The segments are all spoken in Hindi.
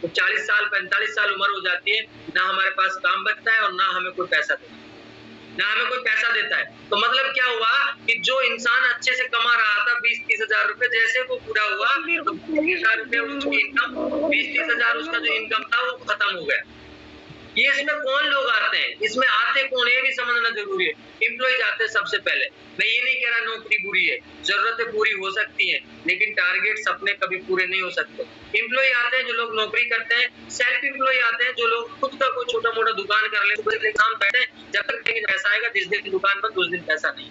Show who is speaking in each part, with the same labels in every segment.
Speaker 1: तो 40 साल 45 साल उम्र हो जाती है, ना हमारे पास काम बचता है और ना हमें कोई पैसा देता है। तो मतलब क्या हुआ कि जो इंसान अच्छे से कमा रहा था 20-30 हजार रुपए, जैसे वो पूरा हुआ तो 20,000 रुपए उसकी इनकम, 20-30 हजार उसका जो इनकम था वो खत्म हो गया। ये इसमें कौन लोग आते हैं, इसमें आते कौन है ये भी समझना जरूरी है। एम्प्लॉइज आते हैं सबसे पहले। मैं ये नहीं कह रहा नौकरी बुरी है, जरूरतें पूरी हो सकती हैं, लेकिन टारगेट सपने कभी पूरे नहीं हो सकते। एम्प्लॉय आते हैं जो लोग नौकरी करते हैं, सेल्फ एम्प्लॉय आते हैं जो लोग खुद का कोई छोटा मोटा दुकान कर ले, काम बैठे जब तक पैसा आएगा, जिस दिन दुकान बंद उस दिन पैसा नहीं।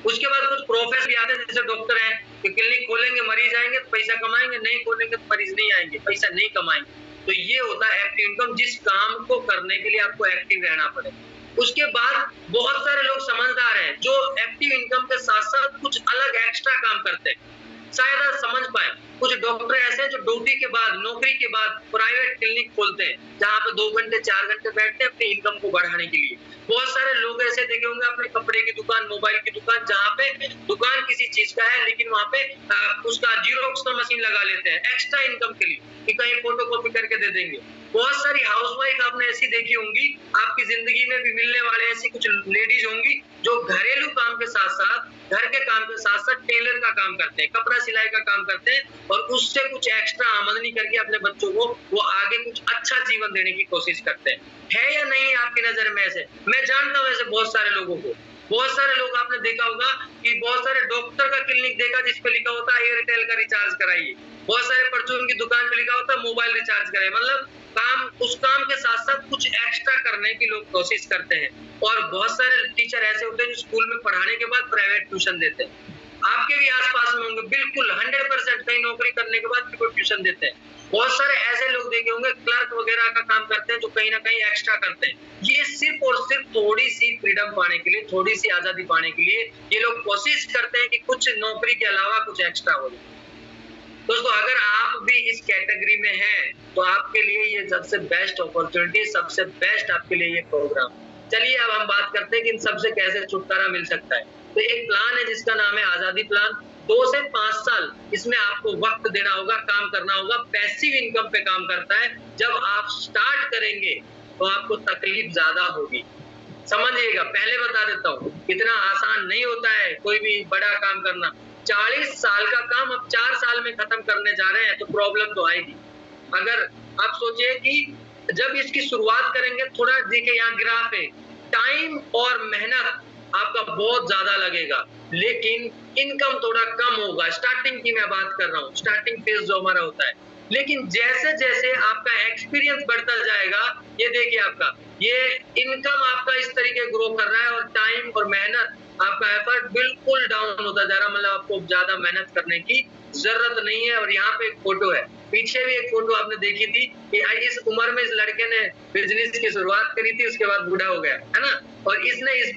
Speaker 1: उसके बाद कुछ प्रोफेशन भी आते हैं, जैसे डॉक्टर हैं कि क्लिनिक खोलेंगे, मरीज आएंगे तो पैसा कमाएंगे, नहीं खोलेंगे तो मरीज नहीं आएंगे, पैसा नहीं कमाएंगे। तो ये होता है एक्टिव इनकम, जिस काम को करने के लिए आपको एक्टिव रहना पड़ेगा। उसके बाद बहुत सारे लोग समझदार हैं जो एक्टिव इनकम के साथ साथ कुछ अलग एक्स्ट्रा काम करते हैं, शायद आप समझ पाए। कुछ डॉक्टर ऐसे हैं जो ड्यूटी के बाद, नौकरी के बाद प्राइवेट क्लिनिक खोलते हैं, जहाँ पे 2 घंटे 4 घंटे बैठते हैं अपनी इनकम को बढ़ाने के लिए। बहुत सारे लोग ऐसे देखे होंगे अपने कपड़े की दुकान, मोबाइल की दुकान, जहाँ पे दुकान किसी चीज का है लेकिन वहाँ पे उसका जीरोक्स का मशीन लगा लेते हैं एक्स्ट्रा इनकम के लिए कि कहीं फोटो कॉपी करके दे देंगे। बहुत सारी हाउसवाइफ आपने ऐसी देखी होंगी, आपकी जिंदगी में भी मिलने वाले ऐसी कुछ लेडीज होंगी जो घरेलू काम के साथ साथ, घर के काम के साथ साथ टेलर का काम करते हैं, कपड़ा सिलाई का काम करते हैं और उससे कुछ एक्स्ट्रा आमदनी करके अपने बच्चों को वो आगे कुछ अच्छा जीवन देने की कोशिश करते हैं। है या नहीं आपकी नजर में ऐसे? मैं जानता हूँ ऐसे बहुत सारे लोगों को। बहुत सारे लोग आपने देखा होगा कि बहुत सारे डॉक्टर का क्लिनिक देखा जिसपे लिखा होता है एयरटेल का रिचार्ज कराइए, बहुत सारे परचून की दुकान पे लिखा होता है मोबाइल रिचार्ज कराइए। मतलब काम, उस काम के साथ साथ कुछ एक्स्ट्रा करने की लोग कोशिश करते हैं। और बहुत सारे टीचर ऐसे होते हैं जो स्कूल में पढ़ाने के बाद प्राइवेट ट्यूशन देते हैं। आपके भी आसपास में होंगे, बिल्कुल 100% कहीं नौकरी करने के बाद भी कोई ट्यूशन देते हैं। बहुत सारे ऐसे लोग देखे होंगे क्लर्क वगैरह का काम करते हैं जो कहीं ना कहीं एक्स्ट्रा करते हैं। ये सिर्फ और सिर्फ थोड़ी सी फ्रीडम पाने के लिए, थोड़ी सी आजादी पाने के लिए ये लोग कोशिश करते हैं कि कुछ नौकरी के अलावा कुछ एक्स्ट्रा हो जाए। दोस्तों अगर आप भी इस कैटेगरी में हैं तो आपके लिए ये सबसे बेस्ट अपॉर्चुनिटी, सबसे बेस्ट आपके लिए ये प्रोग्राम। चलिए अब हम बात करते हैं कि इन सबसे कैसे छुटकारा मिल सकता है। तो एक प्लान है जिसका नाम है आजादी प्लान। 2 से 5 साल इसमें आपको वक्त देना होगा, काम करना होगा, पैसिव इनकम पे काम करता है। जब आप स्टार्ट करेंगे तो आपको तकलीफ ज्यादा होगी, समझिएगा। पहले बता देता हूँ इतना आसान नहीं होता है कोई भी बड़ा काम करना। 40 साल का काम अब 4 साल में खत्म करने जा रहे हैं तो प्रॉब्लम तो आएगी। अगर आप सोचिए कि जब इसकी शुरुआत करेंगे, थोड़ा देखिए यहाँ ग्राफ है, टाइम और मेहनत आपका बहुत ज्यादा लगेगा लेकिन इनकम थोड़ा कम होगा। स्टार्टिंग की मैं बात कर रहा हूँ, स्टार्टिंग फेज जो हमारा होता है। लेकिन जैसे जैसे आपका एक्सपीरियंस बढ़ता जाएगा, ये देखिए आपका ये इनकम आपका इस तरीके ग्रो कर रहा है और टाइम और मेहनत, आपका एफर्ट बिल्कुल डाउन होता जा रहा है। मतलब आपको ज्यादा मेहनत करने की जरूरत नहीं है। और यहाँ पे एक फोटो है, पीछे भी एक फोटो आपने देखी थी कि इस उम्र में इस लड़के ने बिजनेस की शुरुआत करी थी, उसके बाद बूढ़ा हो गया है ना। और इसने इस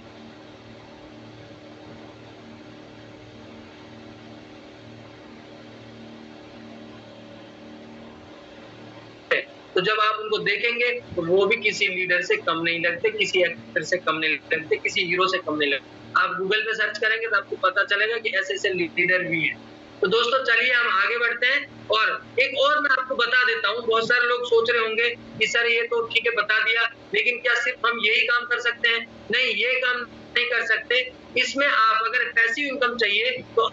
Speaker 1: तो जब आप उनको देखेंगे तो वो भी किसी लीडर से कम नहीं लगते, किसी एक्टर से कम नहीं लगते, किसी हीरो से कम नहीं लगते। आप गूगल पे सर्च करेंगे तो आपको पता चलेगा कि ऐसे ऐसे लीडर भी हैं। तो दोस्तों चलिए हम आगे बढ़ते हैं। और एक और मैं आपको बता देता हूँ, बहुत सारे लोग सोच रहे होंगे कि सर ये तो ठीक है बता दिया, लेकिन क्या सिर्फ हम यही काम कर सकते हैं? नहीं, ये काम नहीं कर सकते। इसमें आप अगर पैसिव इनकम चाहिए तो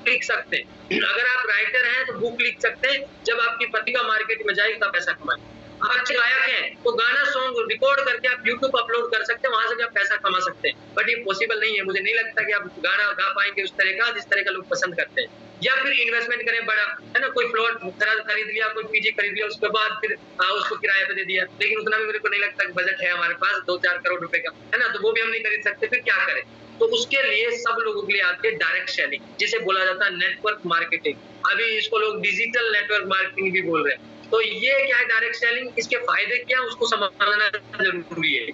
Speaker 1: लिख सकते हैं। अगर आप राइटर हैं तो बुक लिख सकते हैं, जब आपकी पत्रिका मार्केट में जाएगी तब पैसा कमाएं। आप अच्छे गायक हैं तो गाना सॉन्ग रिकॉर्ड करके आप यूट्यूब अपलोड कर सकते हैं, वहां से भी आप पैसा कमा सकते हैं। बट ये पॉसिबल नहीं है, मुझे नहीं लगता कि आप गाना गा पाएंगे उस तरह का जिस तरह का लोग पसंद करते हैं। या फिर इन्वेस्टमेंट करें बड़ा, है ना, कोई प्लॉट खरीद लिया, कोई पीजी खरीद लिया, उसके बाद फिर उसको किराए पे दे दिया। लेकिन उतना भी मेरे को नहीं लगता कि बजट है हमारे पास 2-4 करोड़ रुपए का, है ना, तो वो भी हम नहीं खरीद सकते। फिर क्या करें? तो उसके लिए सब लोगों के लिए आती है डायरेक्ट सेलिंग, जिसे बोला जाता है नेटवर्क मार्केटिंग। अभी इसको लोग डिजिटल नेटवर्क मार्केटिंग भी बोल रहे हैं। तो ये क्या है डायरेक्ट सेलिंग, इसके फायदे क्या है उसको समझना जरूरी है।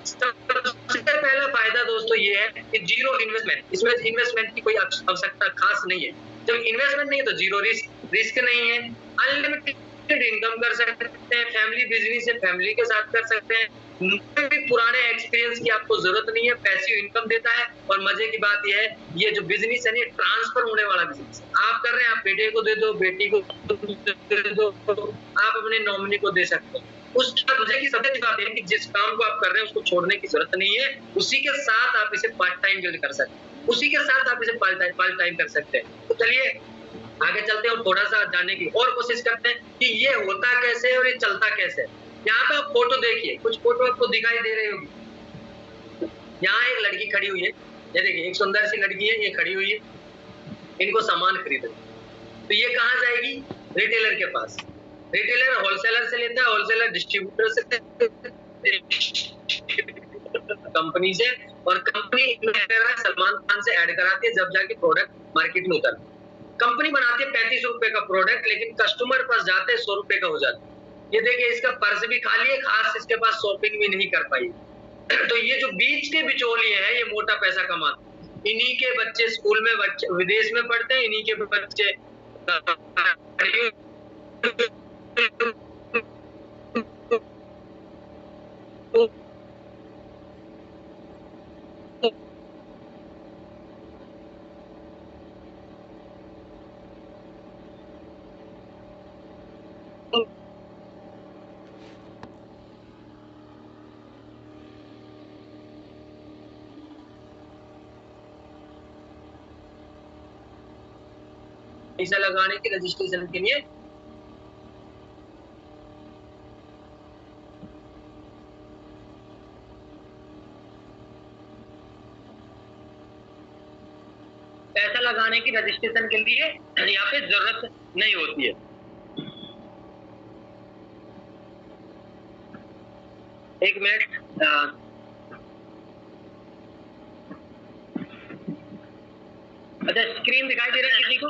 Speaker 1: सबसे पहला फायदा दोस्तों ये है कि जीरो इन्वेस्टमेंट, इसमें इन्वेस्टमेंट की कोई आवश्यकता खास नहीं है। जब इन्वेस्टमेंट नहीं है तो जीरो रिस्क नहीं है, अनलिमिटेड इनकम कर सकते हैं, फैमिली बिजनेस है फैमिली के साथ कर सकते हैं, कोई भी पुराने एक्सपीरियंस की आपको जरूरत नहीं है, पैसिव इनकम देता है। और मजे की बात यह है, ये जो बिजनेस है ये ट्रांसफर होने वाला बिजनेस है। आप कर रहे हैं, आप बेटे को दे दो, बेटी को दे दो, आप अपने नॉमिनी को दे सकते हो। उसके बाद मजे की सबसे बात है कि जिस काम को आप कर रहे हैं उसको छोड़ने की जरूरत नहीं है, उसी के साथ आप इसे पार्ट टाइम बिल्ड कर सकते हैं, उसी के साथ आप इसे पार्ट टाइम कर सकते हैं। तो चलिए आगे चलते हैं और थोड़ा सा जानने की और कोशिश करते हैं कि ये होता कैसे है और ये चलता कैसे है। यहाँ पे आप फोटो देखिए, कुछ फोटो आपको दिखाई दे रही होगी। यहाँ एक लड़की खड़ी हुई है, ये देखिए एक सुंदर सी लड़की है, ये खड़ी हुई है, इनको सामान खरीदना। तो ये कहाँ जाएगी? रिटेलर के पास। रिटेलर होलसेलर से लेता है, होलसेलर डिस्ट्रीब्यूटर से, कंपनी से, और कंपनी सलमान खान से ऐड कराती है, जब जाके प्रोडक्ट मार्केट में उतरता है। कंपनी बनाती है 35 रुपए का प्रोडक्ट, लेकिन कस्टमर पास जाते 100 रुपए का हो जाता है। ये देखिए इसका पर्स भी खाली है, खास इसके पास शॉपिंग भी नहीं कर पाई। तो ये जो बीच के बिचौलिए हैं ये मोटा पैसा कमाते। इन्हीं के बच्चे स्कूल में, बच्चे विदेश में पढ़ते हैं, इन्हीं के बच्चे पैसा लगाने की रजिस्ट्रेशन के लिए यहाँ पे जरूरत नहीं होती है। एक मिनट, अच्छा स्क्रीन दिखाई दे रहा है किसी को?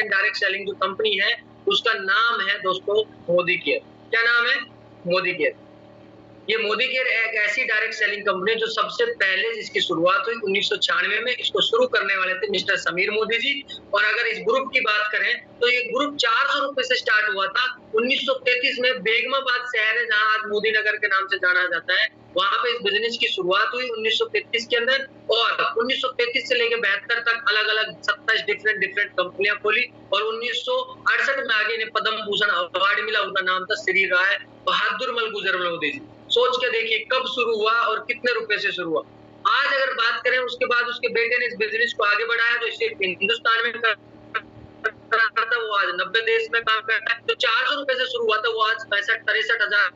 Speaker 1: डायरेक्ट सेलिंग जो कंपनी है उसका नाम है दोस्तों मोदी केयर। क्या नाम है? मोदी केयर। ये मोदी केयर एक ऐसी डायरेक्ट सेलिंग कंपनी जो सबसे पहले जिसकी शुरुआत हुई 1996 में। इसको शुरू करने वाले थे मिस्टर समीर मोदी जी। और अगर इस ग्रुप की बात करें तो ये ग्रुप 400 रुपए से स्टार्ट हुआ था 1933 में। बेगमाबाद शहर है जहां आज मोदी नगर के नाम से जाना जाता है, वहां पे इस बिजनेस की शुरुआत हुई 1933 के अंदर। और 1933 से लेकर 72 तक अलग अलग 27 डिफरेंट कंपनियां खोली। और 1968 में आगे इन्हें पद्म भूषण अवार्ड मिला, उनका नाम था श्री राय बहादुर मलगुजर मोदी जी। सोच के देखिए कब शुरू हुआ और कितने रुपए से शुरू हुआ। आज अगर बात करें उसके बाद उसके बेटे ने इस बिजनेस को आगे बढ़ाया, तो इसे हिंदुस्तान में था, वो आज 90 देश में काम करता है। तो 400 रुपए से शुरू हुआ था, वो आज 65-63,000।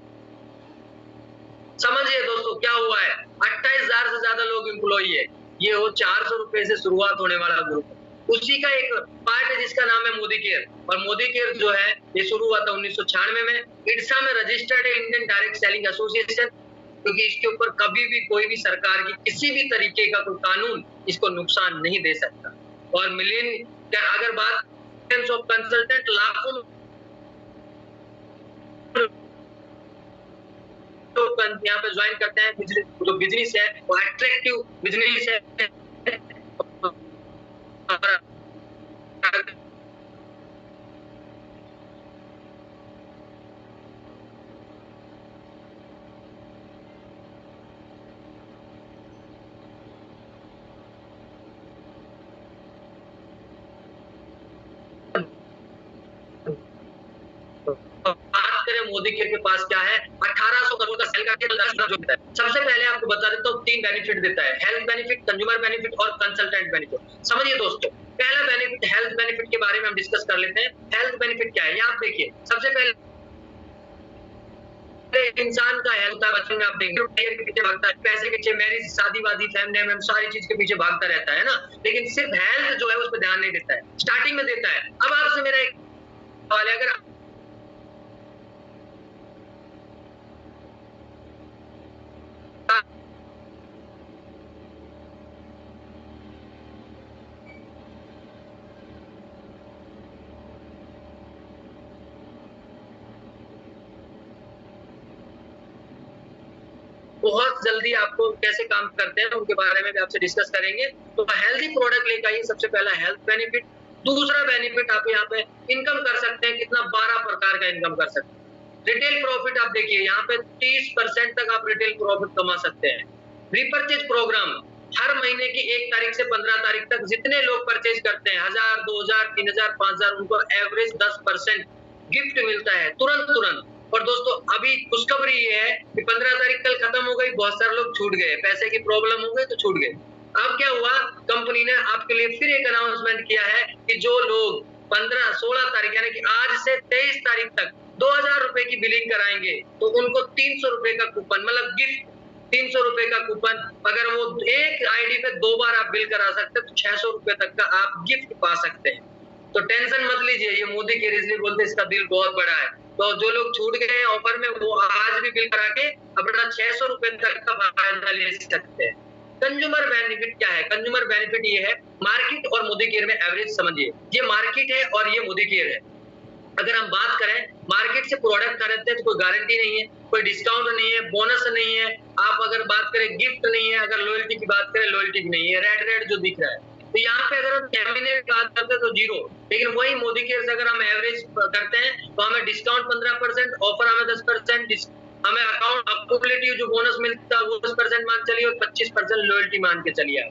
Speaker 1: समझिए दोस्तों क्या हुआ है, 28,000 से ज्यादा लोग एम्प्लॉई है। ये वो 400 रुपए से शुरुआत होने वाला ग्रुप है। उसी का एक पार्ट है जिसका नाम है मोदी केयर। और मोदी केयर जो है ये शुरू हुआ था 1996 में। इड्सा में रजिस्टर्ड है, इंडियन डायरेक्ट सेलिंग एसोसिएशन, क्योंकि इसके ऊपर कभी भी कोई भी सरकार की किसी भी तरीके का कोई कानून इसको नुकसान नहीं दे सकता। और मिलियन अगर बात ऑफ कंसल्टेंट लाखों यहाँ पे ज्वाइन करते हैं। जो बिजनेस है वो अट्रैक्टिव बिजनेस है। मोदी केयर के पास क्या है, 1800 करोड़ का सेल करके जो देता है। सबसे पहले आपको बता देता हूँ 3 बेनिफिट देता है, हेल्थ बेनिफिट, कंज्यूमर बेनिफिट और कंसल्टेंट बेनिफिट। समझिए दोस्तों, पहला बेनिफिट हेल्थ बेनिफिट के बारे में हम डिस्कस कर लेते हैं। हेल्थ बेनिफिट क्या है, आप देखिए सबसे पहले इंसान का हेल्थ होता है। बचपन में आप देखेंगे के पीछे भागता है, पैसे के पीछे, मैरिज, शादी वादी, फैमिली में सारी चीज के पीछे भागता रहता है ना, लेकिन सिर्फ हेल्थ जो है उस पर ध्यान नहीं देता है। स्टार्टिंग में देता है। अब आपसे मेरा एक सवाल है, अगर बहुत जल्दी आपको कैसे काम करते हैं उनके बारे में भी आपसे डिस्कस करेंगे। तो हेल्दी प्रोडक्ट लेकर आइए। सबसे पहला हेल्थ बेनिफिट, दूसरा बेनिफिट आप यहाँ पे इनकम कर सकते हैं, कितना 12 प्रकार का इनकम कर सकते हैं। रिटेल प्रॉफिट आप देखिए यहाँ पे 30% तक आप रिटेल प्रॉफिट कमा सकते हैं। रिपर्चेज प्रोग्राम, हर महीने की 1 तारीख से 15 तारीख तक जितने लोग परचेज करते हैं 1000, 2000, 3000, 5000, उनको एवरेज 10% गिफ्ट मिलता है तुरंत। और दोस्तों अभी खुशखबरी ये है कि 15 तारीख कल खत्म हो गई, बहुत सारे लोग छूट गए, पैसे की प्रॉब्लम हो गई तो छूट गए। अब क्या हुआ, कंपनी ने आपके लिए फिर एक अनाउंसमेंट किया है कि जो लोग 16 तारीख यानी कि आज से 23 तारीख तक 2000 रुपए की बिलिंग कराएंगे तो उनको 300 रुपए का कूपन, मतलब गिफ्ट 300 रुपए का कूपन, अगर वो एक आईडी पे 2 बार आप बिल करा सकते हैं तो 600 रुपए तक का आप गिफ्ट पा सकते हैं। तो टेंशन मत लीजिए, ये मोदी के रिजली बोलते इसका दिल बहुत बड़ा है। तो जो लोग छूट गए हैं ऑफर में वो आज भी बिल करा के अपना 600 रुपए तक का फायदा ले सकते हैं। कंज्यूमर बेनिफिट क्या है? कंज्यूमर बेनिफिट ये है, मार्केट और मोदी केयर में एवरेज समझिए, ये मार्केट है और ये मोदी केयर है। अगर हम बात करें मार्केट से प्रोडक्ट खरीदते हैं तो कोई गारंटी नहीं है, कोई डिस्काउंट नहीं है, बोनस नहीं है, आप अगर बात करें गिफ्ट नहीं है, अगर लॉयल्टी की बात करें लॉयल्टी नहीं है, रेड जो दिख रहा है। तो यहाँ पे अगर हम महीने की बात करते हैं तो 0, लेकिन वही मोदी केयर से अगर हम एवरेज करते हैं तो हमें डिस्काउंट 15%, ऑफर हमें 10%, हमें अकाउंट अक्यूमुलेटिव जो बोनस मिलता है वो 10% मान चलिए और 25% लॉयल्टी मान के चलिए,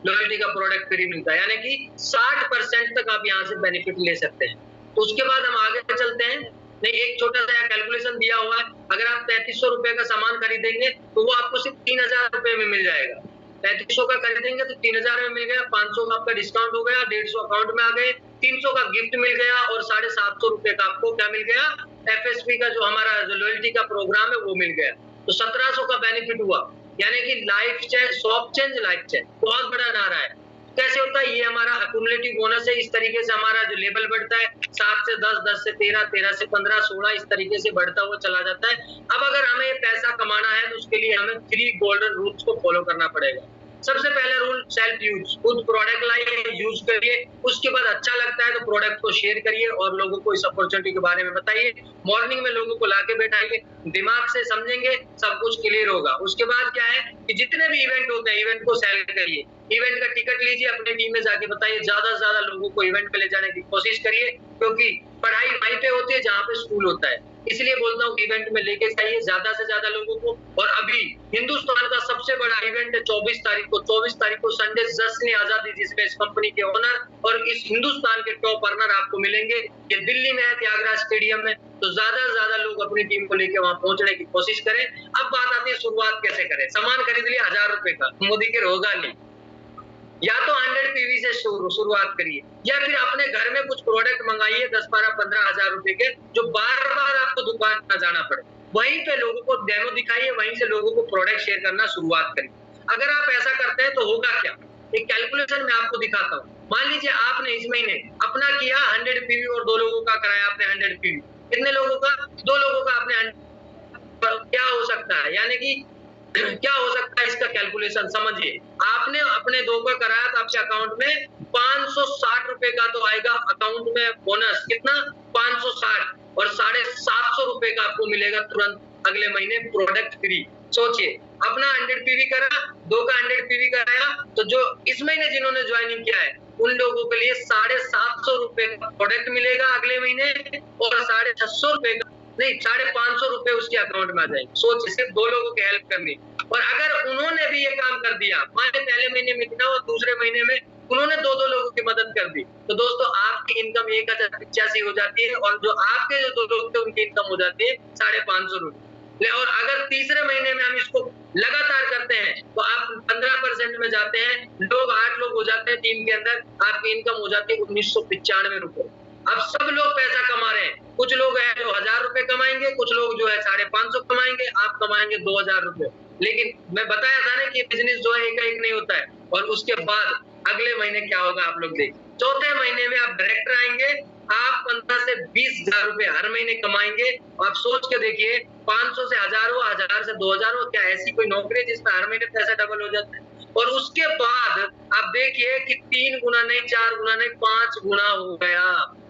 Speaker 1: लॉयल्टी का प्रोडक्ट फ्री मिलता है, यानी कि 60% तक आप यहाँ से बेनिफिट ले सकते हैं। तो उसके बाद हम आगे चलते हैं। नहीं, एक छोटा सा कैलकुलेशन दिया हुआ है, अगर आप 3300 रुपए का सामान खरीदेंगे तो वो आपको सिर्फ 3000 रुपए में मिल जाएगा। 3300 का खरीदेंगे तो 3000 में मिल गया, 500 का आपका डिस्काउंट हो गया, 150 अकाउंट में आ गए, 300 का गिफ्ट मिल गया और 750 रुपए का आपको क्या मिल गया, एफएसपी का जो हमारा जो लॉयल्टी का प्रोग्राम है वो मिल गया। तो 1700 का बेनिफिट हुआ, यानी कि life change, shop change life change, बहुत बड़ा नारा है। कैसे होता है, ये हमारा अक्यूमुलेटिव बोनस है। इस तरीके से हमारा जो लेवल बढ़ता है 7 से 10, 10 से 13, 13 से 15, 16 इस तरीके से बढ़ता हुआ चला जाता है। अब अगर हमें पैसा कमाना है तो उसके लिए हमें 3 गोल्डन रूल्स को फॉलो करना पड़ेगा। सबसे पहला रूल सेल्फ यूज, खुद प्रोडक्ट लाइए, यूज करिए, उसके बाद अच्छा लगता है तो प्रोडक्ट को शेयर करिए और लोगों को इस अपॉर्चुनिटी के बारे में बताइए। मॉर्निंग में लोगों को लाके बैठाइए, दिमाग से समझेंगे सब कुछ क्लियर होगा। उसके बाद क्या है कि जितने भी इवेंट होते हैं इवेंट को सेल करिए, इवेंट का टिकट लीजिए, अपनी टीम में जाके बताइए, ज्यादा से ज्यादा लोगों को इवेंट पे ले जाने की कोशिश करिए, क्योंकि पढ़ाई वहीं पे होती है जहाँ पे स्कूल होता है। इसलिए बोलता हूँ इवेंट में लेके जाइए ज्यादा से ज्यादा लोगों को। और अभी हिंदुस्तान का सबसे बड़ा इवेंट है 24 तारीख को, 24 तारीख को संडे जश्न आजादी, जिसमें इस कंपनी के ओनर और इस हिंदुस्तान के टॉप अर्नर आपको मिलेंगे। ये दिल्ली में है, त्यागराज स्टेडियम में। तो ज्यादा से ज्यादा लोग अपनी टीम को लेकर वहां पहुंचने की कोशिश करें। अब बात आती है शुरुआत कैसे करें। सामान खरीद लिया 1000 रुपए का, मोदी के होगा नहीं, या तो 100 पीवी से शुरुआत करिए, या फिर अपने घर में कुछ प्रोडक्ट मंगाइए 10, 12, 15 हजार रुपए के, जो बार बार आपको दुकान पर जाना पड़े। वहीं पे लोगों को डेमो दिखाइए, वहीं से लोगों को प्रोडक्ट शेयर करना शुरुआत करिए। अगर आप ऐसा करते हैं तो होगा क्या, एक कैलकुलेशन मैं आपको दिखाता हूँ। मान लीजिए आपने इस महीने अपना किया 100 पीवी और 2 लोगों का कराया आपने 100 पीवी। कितने लोगों का? 2 लोगों का आपने। क्या हो सकता है, यानी कि क्या हो सकता है इसका कैलकुलेशन समझिए। आपने अपने 2 का कराया तो आपके अकाउंट में 560 रुपए का तो आएगा अकाउंट में बोनस, कितना? 560, और 750 रुपए का आपको मिलेगा तुरंत अगले महीने प्रोडक्ट फ्री। सोचिए, अपना 100 पीवी करा, 2 का 100 पीवी कराया, तो जो इस महीने जिन्होंने ज्वाइनिंग किया है उन लोगों के लिए 750 रुपए का प्रोडक्ट मिलेगा अगले महीने, और 650 रुपए का नहीं 550 रुपए उसके अकाउंट में आ जाएंगे। सोच, सिर्फ 2 लोगों की हेल्प करनी। और अगर उन्होंने भी ये काम कर दिया, माने पहले महीने में इतना और दूसरे महीने में उन्होंने 2 लोगों की मदद कर दी, तो दोस्तों आपकी इनकम 1085 हो जाती है, और जो आपके जो 2 लोग थे उनकी इनकम हो जाती है 550 रुपए। और अगर तीसरे महीने में हम इसको लगातार करते हैं तो आप 15% में जाते हैं, लोग 8 लोग हो जाते हैं टीम के अंदर, आपकी इनकम हो जाती है 1995 रुपए। अब सब लोग पैसा कमा रहे हैं, कुछ लोग हैं जो 1000 रुपए कमाएंगे, कुछ लोग जो है 550 कमाएंगे, आप कमाएंगे 2000 रुपए। लेकिन मैं बताया था ना कि बिजनेस जो है एक नहीं होता है। और उसके बाद अगले महीने क्या होगा आप लोग देखिए, चौथे महीने में आप डायरेक्टर आएंगे, आप 15 से 20,000 रुपए हर महीने कमाएंगे। आप सोच के देखिए, 500 से 1000 हो, 1000 से 2000 हो, क्या ऐसी कोई नौकरी है जिसमें हर महीने पैसा डबल हो जाता है? और उसके बाद आप देखिए कि 3 गुना नहीं, 4 गुना नहीं, 5 गुना हो गया,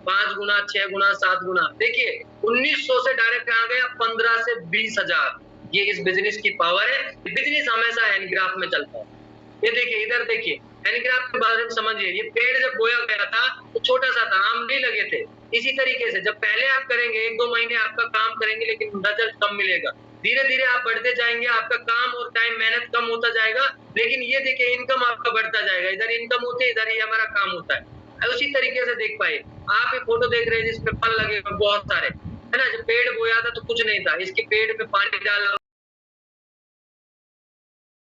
Speaker 1: 5 गुना, 6 गुना, 7 गुना। देखिए 1900 से डायरेक्ट आ गया 15 से 20,000। ये इस बिजनेस की पावर है। बिजनेस हमेशा एन ग्राफ में चलता है। ये देखिए, इधर देखिए यानी कि आपके बारे में समझिए, ये पेड़ जब बोया गया था तो छोटा सा था, आम नहीं लगे थे। इसी तरीके से जब पहले आप करेंगे 1-2 महीने आपका काम करेंगे लेकिन रिजल्ट कम मिलेगा, धीरे धीरे आप बढ़ते जाएंगे, आपका काम और टाइम मेहनत कम होता जाएगा, लेकिन ये देखिए इनकम आपका बढ़ता जाएगा, इधर इनकम होती है, इधर ये हमारा काम होता है। उसी तरीके से देख पाए आप ये फोटो देख रहे हैं जिसमें फल लगे हुए बहुत सारे, है ना। जब पेड़ बोया था तो कुछ नहीं था, इसके पेड़ पे पानी डाला